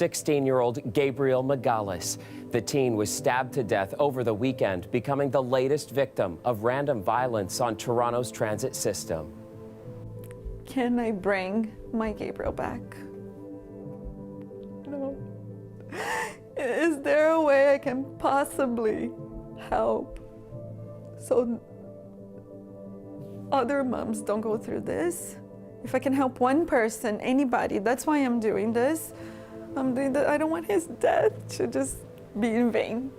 16-year-old Gabriel Magalis. The teen was stabbed to death over the weekend, becoming the latest victim of random violence on Toronto's transit system. Can I bring my Gabriel back? No. Is there a way I can possibly help so other moms don't go through this? If I can help one person, anybody, that's why I'm doing this. I'm doing that. I don't want his death to just be in vain.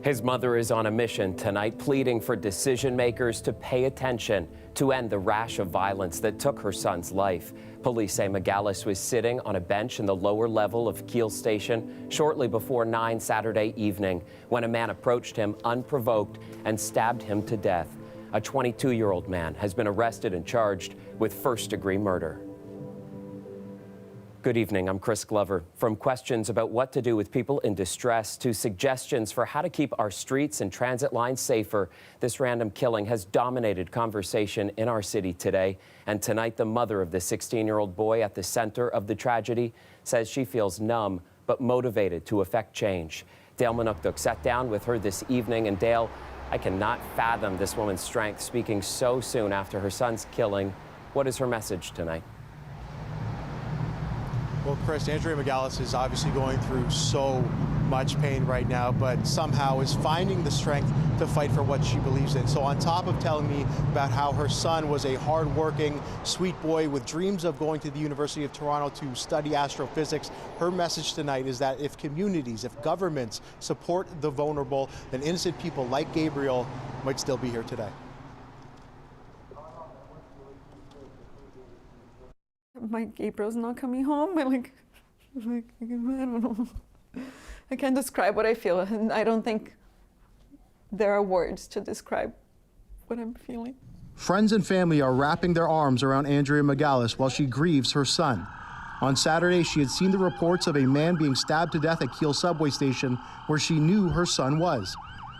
His mother is on a mission tonight, pleading for decision makers to pay attention to end the rash of violence that took her son's life. Police say Magalis was sitting on a bench in the lower level of Keele Station shortly before 9 Saturday evening when a man approached him unprovoked and stabbed him to death. A 22-year-old man has been arrested and charged with first-degree murder. Good evening, I'm Chris Glover. From questions about what to do with people in distress to suggestions for how to keep our streets and transit lines safer, this random killing has dominated conversation in our city today. And tonight, the mother of the 16-year-old boy at the center of the tragedy says she feels numb but motivated to effect change. Dale Manukduk sat down with her this evening, and Dale, I cannot fathom this woman's strength speaking so soon after her son's killing. What is her message tonight? Well, Chris, Andrea Magalis is obviously going through so much pain right now, but somehow is finding the strength to fight for what she believes in. So on top of telling me about how her son was a hardworking, sweet boy with dreams of going to the University of Toronto to study astrophysics, her message tonight is that if communities, if governments support the vulnerable, then innocent people like Gabriel might still be here today. My Gabriel's not coming home. I don't know. I can't describe what I feel, and I don't think there are words to describe what I'm feeling. Friends and family are wrapping their arms around Andrea Magalis while she grieves her son. On Saturday, she had seen the reports of a man being stabbed to death at Keele subway station, where she knew her son was.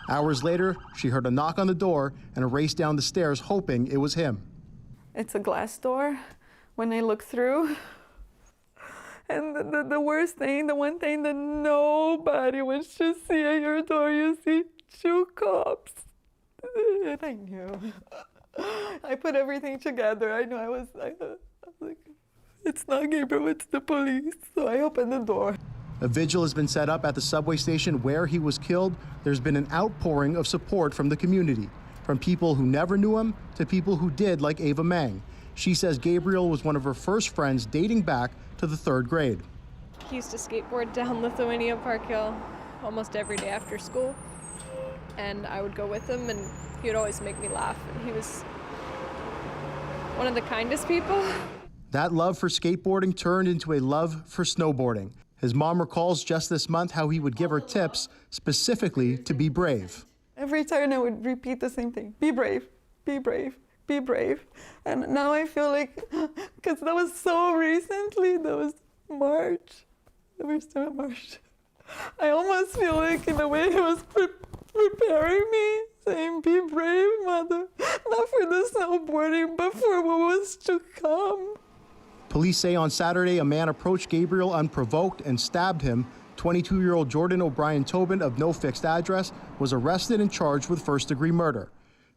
Hours later, she heard a knock on the door and a race down the stairs, hoping it was him. It's a glass door. When I look through, and the worst thing, the one thing that nobody wants to see at your door, you see 2 cops. And I knew. I put everything together. I knew I was like, it's not Gabriel, it's the police. So I opened the door. A vigil has been set up at the subway station where he was killed. There's been an outpouring of support from the community, from people who never knew him to people who did, like Ava Mang. She says Gabriel was one of her first friends dating back to the 3rd grade. He used to skateboard down Lithuania Park Hill almost every day after school. And I would go with him, and he would always make me laugh. And he was one of the kindest people. That love for skateboarding turned into a love for snowboarding. His mom recalls just this month how he would give her tips specifically to be brave. Every time I would repeat the same thing. Be brave, be brave. Be brave. And now I feel like, because that was so recently, that was March, the first time I marched. I almost feel like in a way he was preparing me, saying, be brave, mother, not for the snowboarding, but for what was to come. Police say on Saturday, a man approached Gabriel unprovoked and stabbed him. 22-year-old Jordan O'Brien Tobin of no fixed address was arrested and charged with first-degree murder.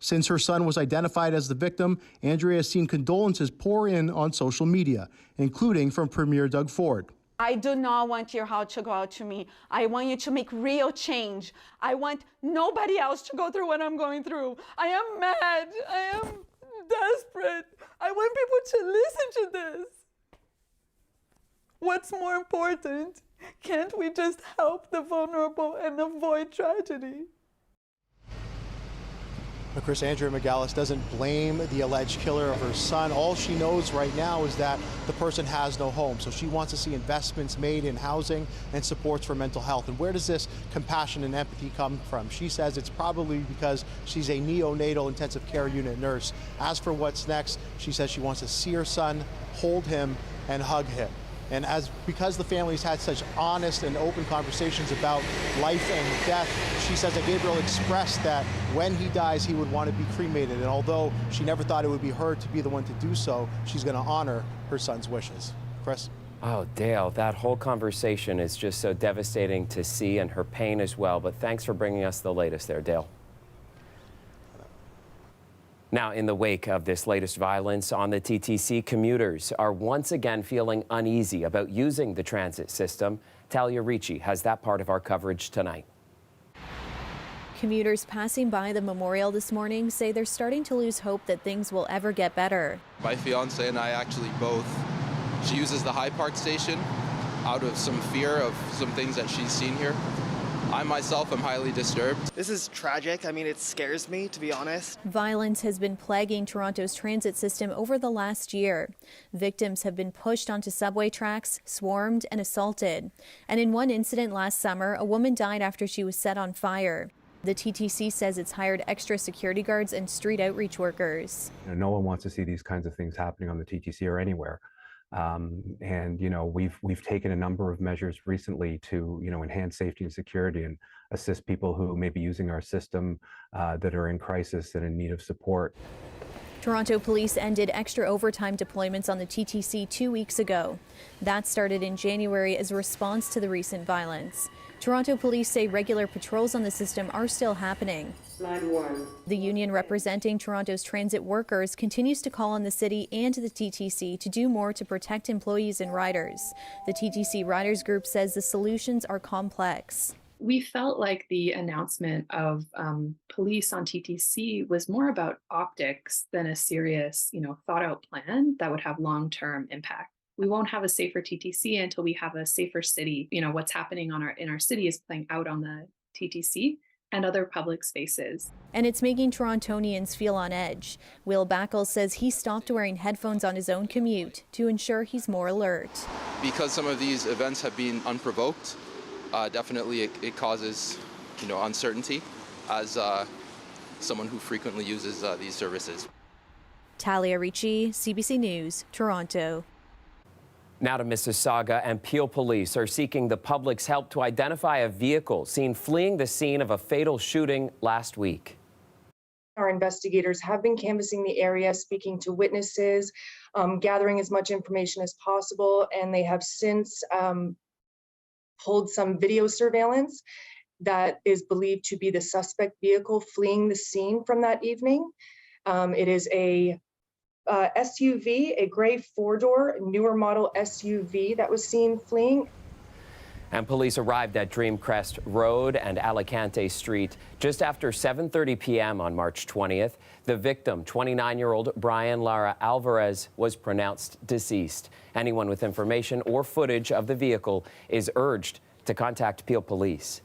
Since her son was identified as the victim, Andrea has seen condolences pour in on social media, including from Premier Doug Ford. I do not want your heart to go out to me. I want you to make real change. I want nobody else to go through what I'm going through. I am mad. I am desperate. I want people to listen to this. What's more important? Can't we just help the vulnerable and avoid tragedy? But Chris, Andrea Magalis doesn't blame the alleged killer of her son. All she knows right now is that the person has no home. So she wants to see investments made in housing and supports for mental health. And where does this compassion and empathy come from? She says it's probably because she's a neonatal intensive care unit nurse. As for what's next, she says she wants to see her son, hold him, and hug him. And because the family's had such honest and open conversations about life and death, she says that Gabriel expressed that when he dies, he would want to be cremated. And although she never thought it would be her to be the one to do so, she's going to honor her son's wishes. Chris? Oh, Dale, that whole conversation is just so devastating to see, and her pain as well. But thanks for bringing us the latest there, Dale. Now, in the wake of this latest violence on the TTC, commuters are once again feeling uneasy about using the transit system. Talia Ricci has that part of our coverage tonight. Commuters passing by the memorial this morning say they're starting to lose hope that things will ever get better. My fiance and I actually both. She uses the High Park station out of some fear of some things that she's seen here. I myself am highly disturbed. This is tragic. I mean, it scares me, to be honest. Violence has been plaguing Toronto's transit system over the last year. Victims have been pushed onto subway tracks, swarmed, and assaulted. And in one incident last summer, a woman died after she was set on fire. The TTC says it's hired extra security guards and street outreach workers. No one wants to see these kinds of things happening on the TTC or anywhere. And we've taken a number of measures recently to enhance safety and security and assist people who may be using our system that are in crisis and in need of support. Toronto police ended extra overtime deployments on the TTC 2 weeks ago. That started in January as a response to the recent violence. Toronto police say regular patrols on the system are still happening. The union representing Toronto's transit workers continues to call on the city and the TTC to do more to protect employees and riders. The TTC Riders Group says the solutions are complex. We felt like the announcement of police on TTC was more about optics than a serious, thought out plan that would have long-term impact. We won't have a safer TTC until we have a safer city. What's happening in our city is playing out on the TTC and other public spaces. And it's making Torontonians feel on edge. Will Backles says he stopped wearing headphones on his own commute to ensure he's more alert. Because some of these events have been unprovoked, definitely it causes uncertainty as someone who frequently uses these services. Talia Ricci, CBC News, Toronto. Now to Mississauga, and Peel police are seeking the public's help to identify a vehicle seen fleeing the scene of a fatal shooting last week. Our investigators have been canvassing the area, speaking to witnesses, gathering as much information as possible, and they have since pulled some video surveillance that is believed to be the suspect vehicle fleeing the scene from that evening. It is a SUV, a gray four-door, newer model SUV that was seen fleeing. And police arrived at Dreamcrest Road and Alicante Street just after 7:30 p.m. on March 20th. The victim, 29-year-old Brian Lara Alvarez, was pronounced deceased. Anyone with information or footage of the vehicle is urged to contact Peel Police.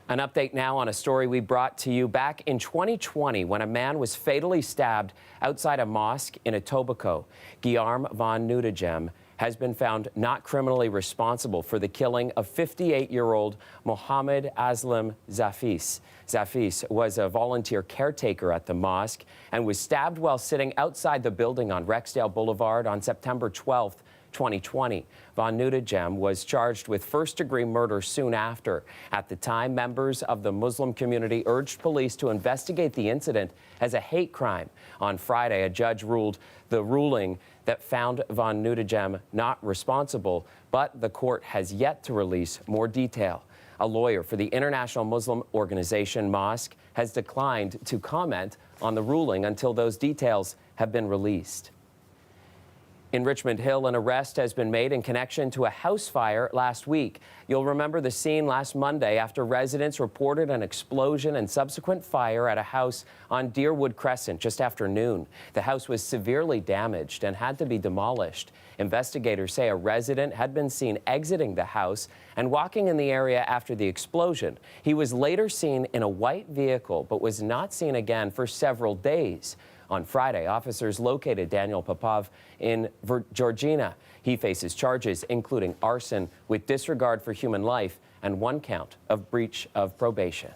An update now on a story we brought to you back in 2020 when a man was fatally stabbed outside a mosque in Etobicoke. Guillaume van Nudegem has been found not criminally responsible for the killing of 58-year-old Mohammed Aslam Zafis. Zafis was a volunteer caretaker at the mosque and was stabbed while sitting outside the building on Rexdale Boulevard on September 12th. 2020. Van Nudegem was charged with first-degree murder soon after. At the time, members of the Muslim community urged police to investigate the incident as a hate crime. On Friday, a judge ruled the ruling that found Van Nudegem not responsible, but the court has yet to release more detail. A lawyer for the international Muslim organization Mosque has declined to comment on the ruling until those details have been released. In Richmond Hill, an arrest has been made in connection to a house fire last week. You'll remember the scene last Monday after residents reported an explosion and subsequent fire at a house on Deerwood Crescent just after noon. The house was severely damaged and had to be demolished. Investigators say a resident had been seen exiting the house and walking in the area after the explosion. He was later seen in a white vehicle but was not seen again for several days. On Friday, officers located Daniel Popov in Georgina. He faces charges including arson with disregard for human life and 1 count of breach of probation.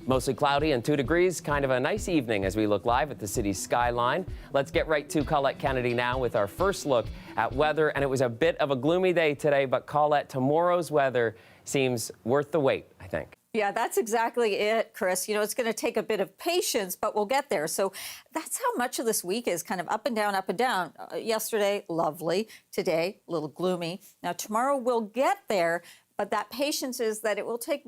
Mostly cloudy and 2 degrees, kind of a nice evening as we look live at the city's skyline. Let's get right to Colette Kennedy now with our first look at weather. And it was a bit of a gloomy day today, but Colette, tomorrow's weather seems worth the wait, I think. Yeah, that's exactly it, Chris. You know, it's going to take a bit of patience, but we'll get there. So that's how much of this week is kind of up and down, up and down. Yesterday, lovely. Today, a little gloomy. Now, tomorrow we'll get there. But that patience is that it will take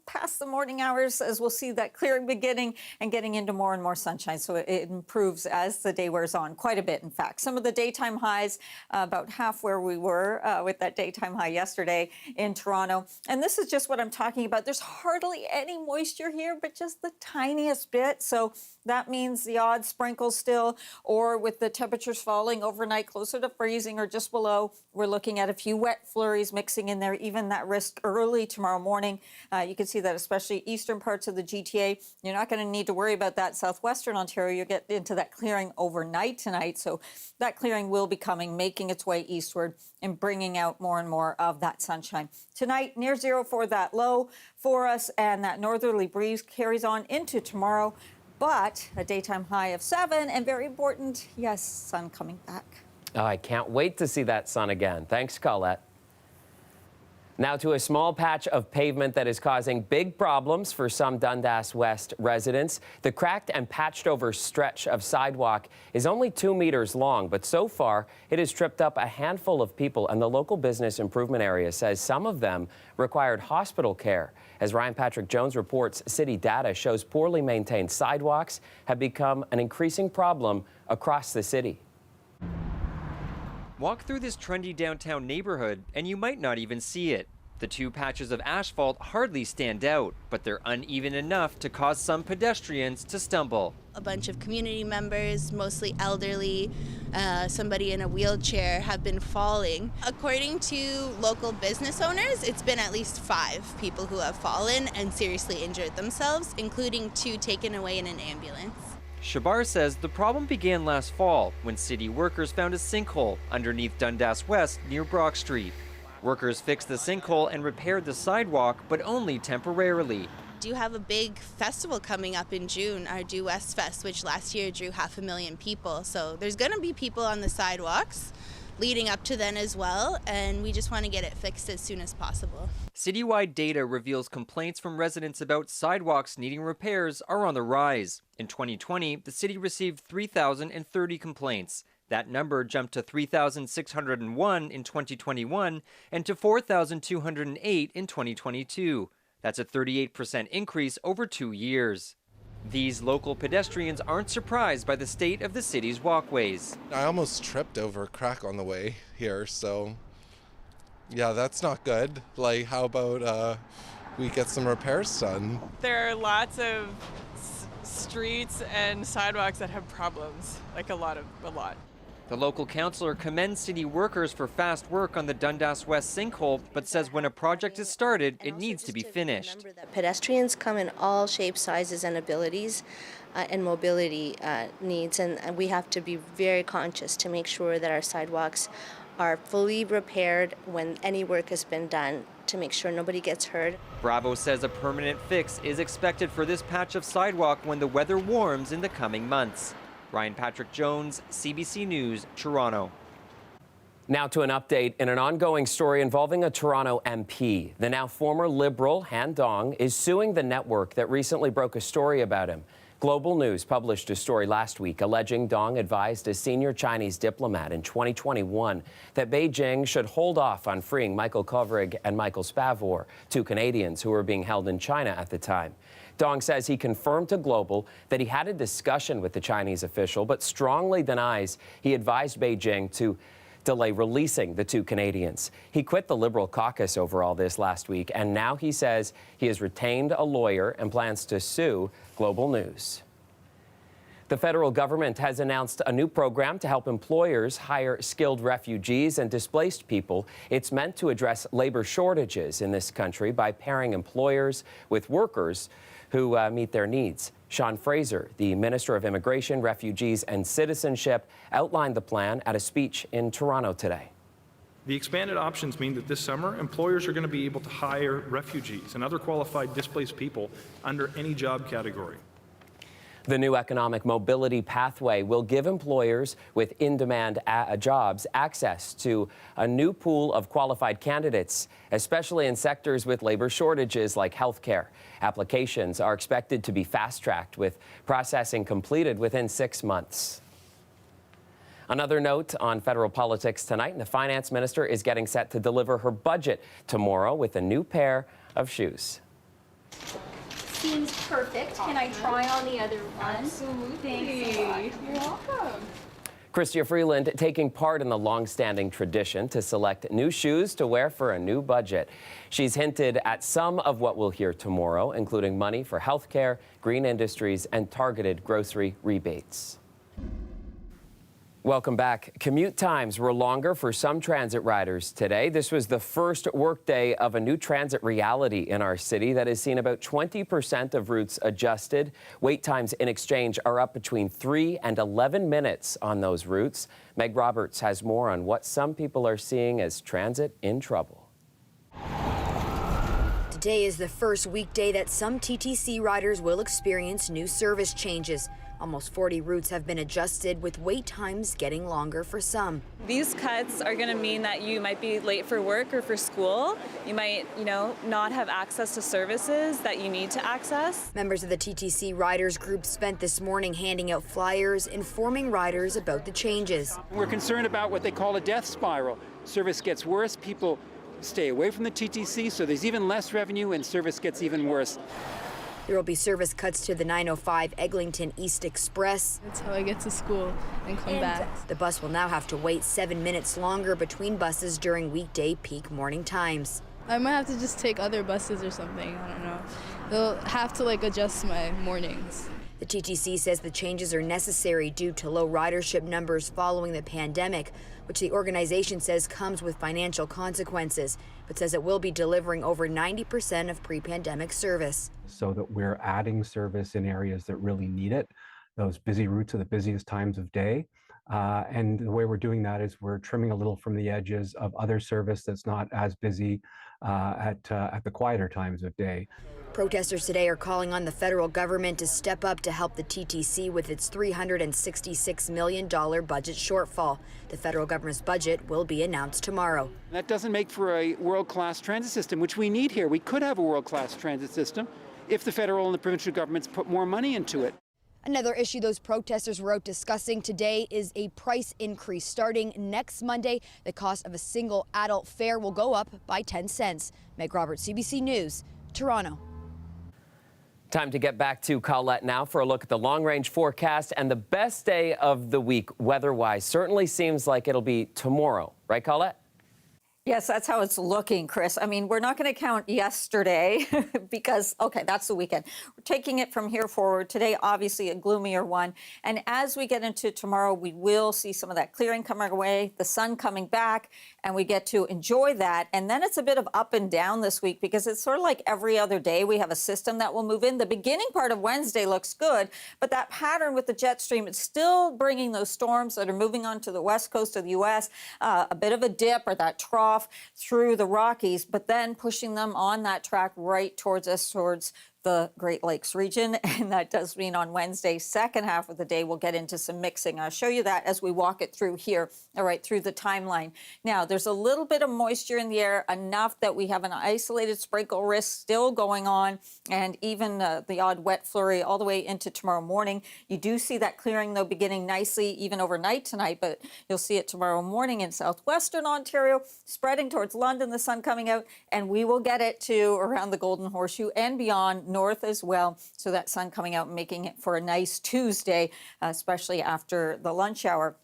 past the morning hours as we'll see that clearing beginning and getting into more and more sunshine. So it improves as the day wears on quite a bit, in fact. Some of the daytime highs, about half where we were with that daytime high yesterday in Toronto. And this is just what I'm talking about. There's hardly any moisture here, but just the tiniest bit. So that means the odd sprinkle still, or with the temperatures falling overnight closer to freezing or just below, we're looking at a few wet flurries mixing in there, even that risk early tomorrow morning. You can see that especially eastern parts of the GTA. You're not going to need to worry about that. Southwestern Ontario, you get into that clearing overnight tonight. So that clearing will be coming, making its way eastward and bringing out more and more of that sunshine. Tonight, near zero for that low for us, and that northerly breeze carries on into tomorrow. But a daytime high of 7, and very important, yes, sun coming back. Oh, I can't wait to see that sun again. Thanks, Colette. Now to a small patch of pavement that is causing big problems for some Dundas West residents. The cracked and patched over stretch of sidewalk is only 2 meters long, but so far it has tripped up a handful of people, and the local business improvement area says some of them required hospital care. As Ryan Patrick Jones reports, city data shows poorly maintained sidewalks have become an increasing problem across the city. Walk through this trendy downtown neighborhood and you might not even see it. The 2 patches of asphalt hardly stand out, but they're uneven enough to cause some pedestrians to stumble. A bunch of community members, mostly elderly, somebody in a wheelchair, have been falling. According to local business owners, it's been at least 5 people who have fallen and seriously injured themselves, including 2 taken away in an ambulance. Shabar says the problem began last fall when city workers found a sinkhole underneath Dundas West near Brock Street. Workers fixed the sinkhole and repaired the sidewalk, but only temporarily. Do have a big festival coming up in June, our Due West Fest, which last year drew 500,000 people. So there's going to be people on the sidewalks leading up to then as well, and we just want to get it fixed as soon as possible. Citywide data reveals complaints from residents about sidewalks needing repairs are on the rise. In 2020, the city received 3,030 complaints. That number jumped to 3,601 in 2021 and to 4,208 in 2022. That's a 38% increase over 2 years. These local pedestrians aren't surprised by the state of the city's walkways. I almost tripped over a crack on the way here, so yeah, that's not good. Like, how about we get some repairs done? There are lots of streets and sidewalks that have problems, like a lot. The local councillor commends city workers for fast work on the Dundas West sinkhole, but says when a project is started, it needs to be finished. Pedestrians come in all shapes, sizes, and abilities and mobility needs, and we have to be very conscious to make sure that our sidewalks are fully repaired when any work has been done to make sure nobody gets hurt. Bravo says a permanent fix is expected for this patch of sidewalk when the weather warms in the coming months. Ryan Patrick Jones, CBC News, Toronto. Now to an update in an ongoing story involving a Toronto MP. The now former Liberal Han Dong is suing the network that recently broke a story about him. Global News published a story last week alleging Dong advised a senior Chinese diplomat in 2021 that Beijing should hold off on freeing Michael Kovrig and Michael Spavor, 2 Canadians who were being held in China at the time. Dong says he confirmed to Global that he had a discussion with the Chinese official, but strongly denies he advised Beijing to delay releasing the 2 Canadians. He quit the Liberal caucus over all this last week, and now he says he has retained a lawyer and plans to sue Global News. The federal government has announced a new program to help employers hire skilled refugees and displaced people. It's meant to address labor shortages in this country by pairing employers with workers who meet their needs. Sean Fraser, the Minister of Immigration, Refugees and Citizenship, outlined the plan at a speech in Toronto today. The expanded options mean that this summer, employers are going to be able to hire refugees and other qualified displaced people under any job category. The new economic mobility pathway will give employers with in-demand jobs access to a new pool of qualified candidates, especially in sectors with labor shortages like healthcare. Applications are expected to be fast-tracked, with processing completed within 6 months. Another note on federal politics tonight, and the finance minister is getting set to deliver her budget tomorrow with a new pair of shoes. Seems perfect. Can I try on the other one? Absolutely. Thanks a lot. You're welcome. Chrystia Freeland taking part in the long-standing tradition to select new shoes to wear for a new budget. She's hinted at some of what we'll hear tomorrow, including money for healthcare, green industries, and targeted grocery rebates. Welcome back. Commute times were longer for some transit riders today. This was the first workday of a new transit reality in our city that has seen about 20% of routes adjusted. Wait times in exchange are up between 3 and 11 minutes on those routes. Meg Roberts has more on what some people are seeing as transit in trouble. Today is the first weekday that some TTC riders will experience new service changes. Almost 40 routes have been adjusted, with wait times getting longer for some. These cuts are going to mean that you might be late for work or for school. You might, not have access to services that you need to access. Members of the TTC Riders Group spent this morning handing out flyers, informing riders about the changes. We're concerned about what they call a death spiral. Service gets worse, people stay away from the TTC, so there's even less revenue and service gets even worse. There will be service cuts to the 905 Eglinton East Express. That's how I get to school and come back. The bus will now have to wait 7 minutes longer between buses during weekday peak morning times. I might have to just take other buses or something. I don't know. They'll have to adjust my mornings. The TTC says the changes are necessary due to low ridership numbers following the pandemic, which the organization says comes with financial consequences, but says it will be delivering over 90% of pre-pandemic service. So that we're adding service in areas that really need it. Those busy routes are the busiest times of day. And the way we're doing that is we're trimming a little from the edges of other service that's not as busy at the quieter times of day. Protesters today are calling on the federal government to step up to help the TTC with its $366 million budget shortfall. The federal government's budget will be announced tomorrow. That doesn't make for a world-class transit system, which we need here. We could have a world-class transit system if the federal and the provincial governments put more money into it. Another issue those protesters were out discussing today is a price increase. Starting next Monday, the cost of a single adult fare will go up by 10 cents. Meg Roberts, CBC News, Toronto. Time to get back to Colette now for a look at the long-range forecast, and the best day of the week weather-wise certainly seems like it'll be tomorrow. Right, Colette? Yes, that's how it's looking, Chris. I mean, we're not going to count yesterday because, okay, that's the weekend. We're taking it from here forward. Today, obviously, a gloomier one. And as we get into tomorrow, we will see some of that clearing coming away, the sun coming back, and we get to enjoy that. And then it's a bit of up and down this week because it's sort of like every other day. We have a system that will move in. The beginning part of Wednesday looks good, but that pattern with the jet stream, it's still bringing those storms that are moving onto the west coast of the U.S., a bit of a dip or that trough through the Rockies, but then pushing them on that track right towards us, towards the Great Lakes region. And that does mean on Wednesday, second half of the day, we'll get into some mixing. I'll show you that as we walk it through here, all right, through the timeline. Now, there's a little bit of moisture in the air, enough that we have an isolated sprinkle risk still going on, and even the odd wet flurry all the way into tomorrow morning. You do see that clearing, though, beginning nicely even overnight tonight, but you'll see it tomorrow morning in southwestern Ontario, spreading towards London, the sun coming out, and we will get it to around the Golden Horseshoe and beyond, north as well. So that sun coming out, making it for a nice Tuesday, especially after the lunch hour.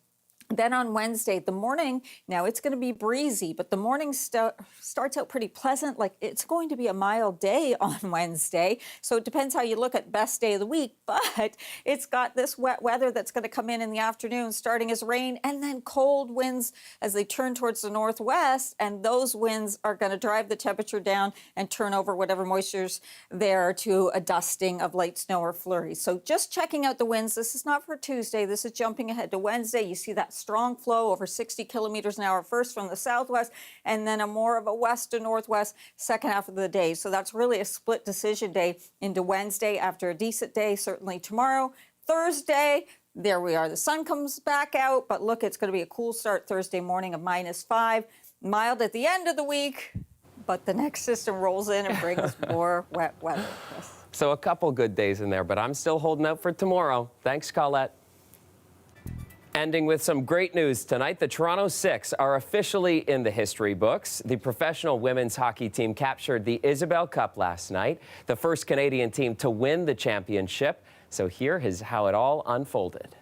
Then on Wednesday, the morning, now it's going to be breezy, but the morning starts out pretty pleasant. Like it's going to be a mild day on Wednesday. So it depends how you look at best day of the week, but it's got this wet weather that's going to come in the afternoon, starting as rain and then cold winds as they turn towards the northwest. And those winds are going to drive the temperature down and turn over whatever moisture's there to a dusting of light snow or flurries. So just checking out the winds. This is not for Tuesday. This is jumping ahead to Wednesday. You see that strong flow over 60 kilometers an hour first from the southwest, and then a more of a west to northwest second half of the day. So that's really a split decision day into Wednesday after a decent day, certainly tomorrow. Thursday, there we are. The sun comes back out, but look, it's going to be a cool start Thursday morning of -5. Mild at the end of the week, but the next system rolls in and brings more wet weather. So a couple good days in there, but I'm still holding out for tomorrow. Thanks, Colette. Ending with some great news tonight, the Toronto Six are officially in the history books. The professional women's hockey team captured the Isabel Cup last night, the first Canadian team to win the championship. So here is how it all unfolded.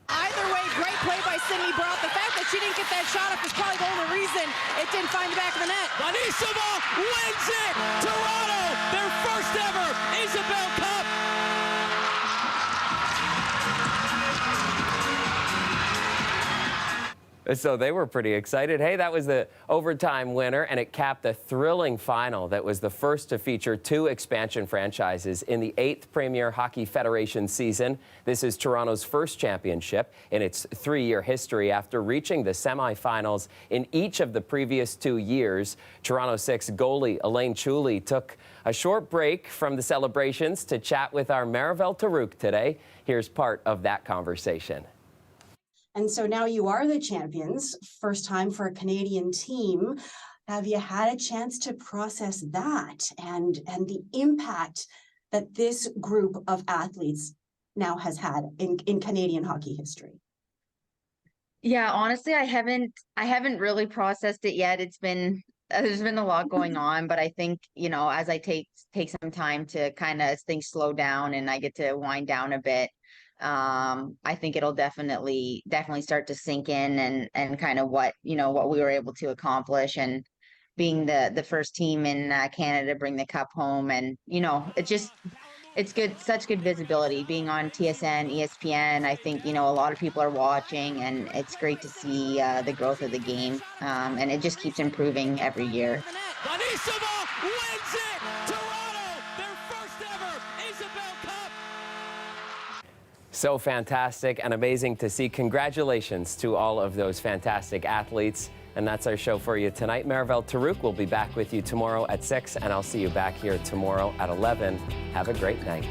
Either way, great play by Sydney Brock. The fact that she didn't get that shot up is probably the only reason it didn't find the back of the net. Vanisova wins it! Toronto, their first ever Isabel Cup! So they were pretty excited. Hey, that was the overtime winner, and it capped a thrilling final that was the first to feature 2 expansion franchises in the 8th Premier Hockey Federation season. This is Toronto's first championship in its 3-year history after reaching the semifinals in each of the previous 2 years. Toronto Six goalie Elaine Chuli took a short break from the celebrations to chat with our Marivelle Tarouk today. Here's part of that conversation. And so now you are the champions, first time for a Canadian team. Have you had a chance to process that and the impact that this group of athletes now has had in Canadian hockey history? Yeah, honestly, I haven't really processed it yet. There's been a lot going on, but I think, as I take some time to as things slow down and I get to wind down a bit, I think it'll definitely start to sink in and kind of what we were able to accomplish, and being the first team in Canada to bring the cup home. And it's good, such good visibility being on TSN, ESPN. I think a lot of people are watching, and it's great to see the growth of the game, and it just keeps improving every year. Vanisova wins it! Toronto, their first ever Isabel Cup! So fantastic and amazing to see. Congratulations to all of those fantastic athletes. And that's our show for you tonight. Marivelle Tarouk will be back with you tomorrow at 6, and I'll see you back here tomorrow at 11. Have a great night.